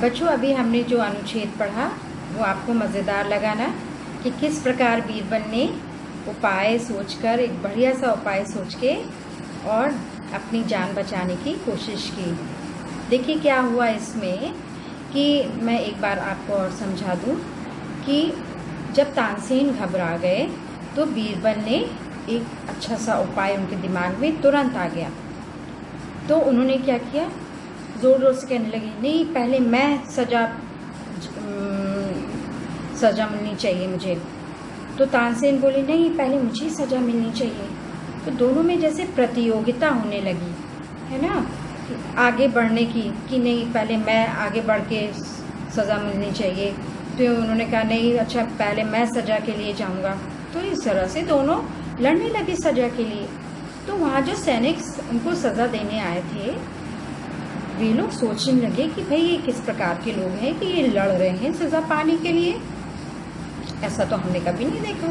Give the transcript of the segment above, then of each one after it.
बच्चों, अभी हमने जो अनुच्छेद पढ़ा वो आपको मज़ेदार लगा ना, कि किस प्रकार बीरबल ने उपाय सोचकर, एक बढ़िया सा उपाय सोच के और अपनी जान बचाने की कोशिश की। देखिए क्या हुआ इसमें, कि मैं एक बार आपको और समझा दूं कि जब तानसेन घबरा गए तो बीरबल ने एक अच्छा सा उपाय उनके दिमाग में तुरंत आ गया। तो उन्होंने क्या किया, ज़ोर ज़ोर से कहने लगे, नहीं पहले मैं सज़ा मिलनी चाहिए मुझे। तो तानसेन बोले, नहीं पहले मुझे सज़ा मिलनी चाहिए। तो दोनों में जैसे प्रतियोगिता होने लगी, है ना, आगे बढ़ने की, कि नहीं पहले मैं आगे बढ़ के सज़ा मिलनी चाहिए। तो उन्होंने कहा नहीं, अच्छा पहले मैं सज़ा के लिए जाऊंगा। तो इस तरह से दोनों लड़ने लगे सज़ा के लिए। तो वहाँ जो सैनिक उनको सज़ा देने आए थे, वे लोग सोचने लगे कि भाई ये किस प्रकार के लोग हैं कि ये लड़ रहे हैं सज़ा पाने के लिए, ऐसा तो हमने कभी नहीं देखा।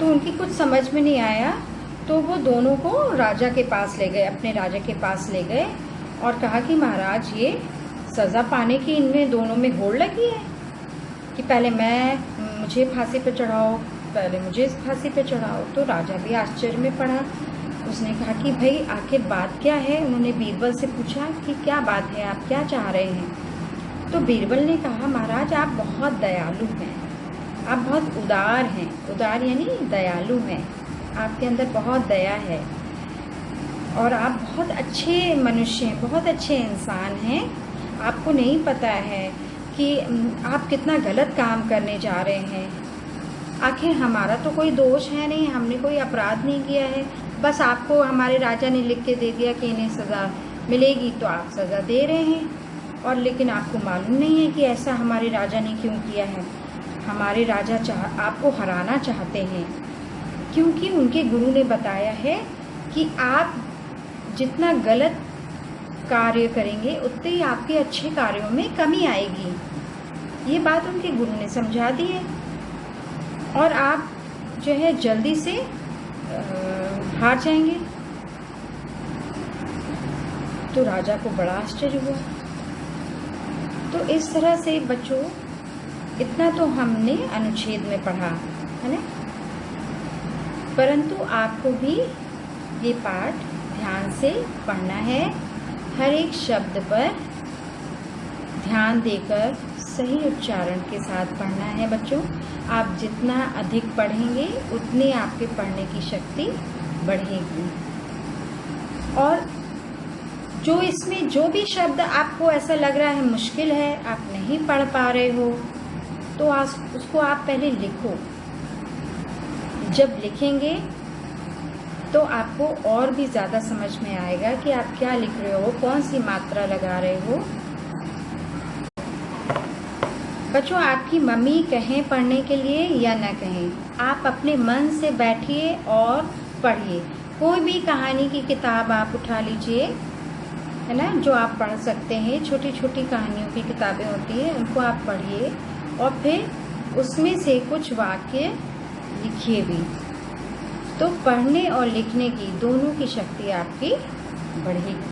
तो उनकी कुछ समझ में नहीं आया। तो वो दोनों को राजा के पास ले गए, अपने राजा के पास ले गए और कहा कि महाराज, ये सज़ा पाने की इनमें दोनों में होड़ लगी है कि पहले मुझे फांसी पे चढ़ाओ, पहले मुझे फांसी पे चढ़ाओ। तो राजा भी आश्चर्य में पड़ा। उसने कहा कि भाई आखिर बात क्या है। उन्होंने बीरबल से पूछा कि क्या बात है, आप क्या चाह रहे हैं। तो बीरबल ने कहा, महाराज आप बहुत दयालु हैं, आप बहुत उदार हैं। उदार यानी दयालु हैं, आपके अंदर बहुत दया है और आप बहुत अच्छे मनुष्य हैं, बहुत अच्छे इंसान हैं। आपको नहीं पता है कि आप कितना गलत काम करने जा रहे हैं। आखिर हमारा तो कोई दोष है नहीं, हमने कोई अपराध नहीं किया है, बस आपको हमारे राजा ने लिख के दे दिया कि इन्हें सज़ा मिलेगी तो आप सज़ा दे रहे हैं। और लेकिन आपको मालूम नहीं है कि ऐसा हमारे राजा ने क्यों किया है। हमारे राजा आपको हराना चाहते हैं, क्योंकि उनके गुरु ने बताया है कि आप जितना गलत कार्य करेंगे उतने ही आपके अच्छे कार्यों में कमी आएगी। ये बात उनके गुरु ने समझा दी है और आप जो है जल्दी से हार जाएंगे। तो राजा को बड़ा आश्चर्य हुआ। तो इस तरह से बच्चों, इतना तो हमने अनुच्छेद में पढ़ा है ना, परंतु आपको भी ये पाठ ध्यान से पढ़ना है। हर एक शब्द पर ध्यान देकर सही उच्चारण के साथ पढ़ना है बच्चों। आप जितना अधिक पढ़ेंगे उतनी आपके पढ़ने की शक्ति बढ़ेगी। और जो इसमें जो भी शब्द आपको ऐसा लग रहा है मुश्किल है, आप नहीं पढ़ पा रहे हो, तो उसको आप पहले लिखो। जब लिखेंगे तो आपको और भी ज़्यादा समझ में आएगा कि आप क्या लिख रहे हो, कौन सी मात्रा लगा रहे हो। बच्चों, आपकी मम्मी कहें पढ़ने के लिए या न कहें, आप अपने मन से बैठिए और पढ़िए। कोई भी कहानी की किताब आप उठा लीजिए, है ना, जो आप पढ़ सकते हैं। छोटी छोटी कहानियों की किताबें होती हैं, उनको आप पढ़िए और फिर उसमें से कुछ वाक्य लिखिए भी। तो पढ़ने और लिखने की दोनों की शक्ति आपकी बढ़ेगी।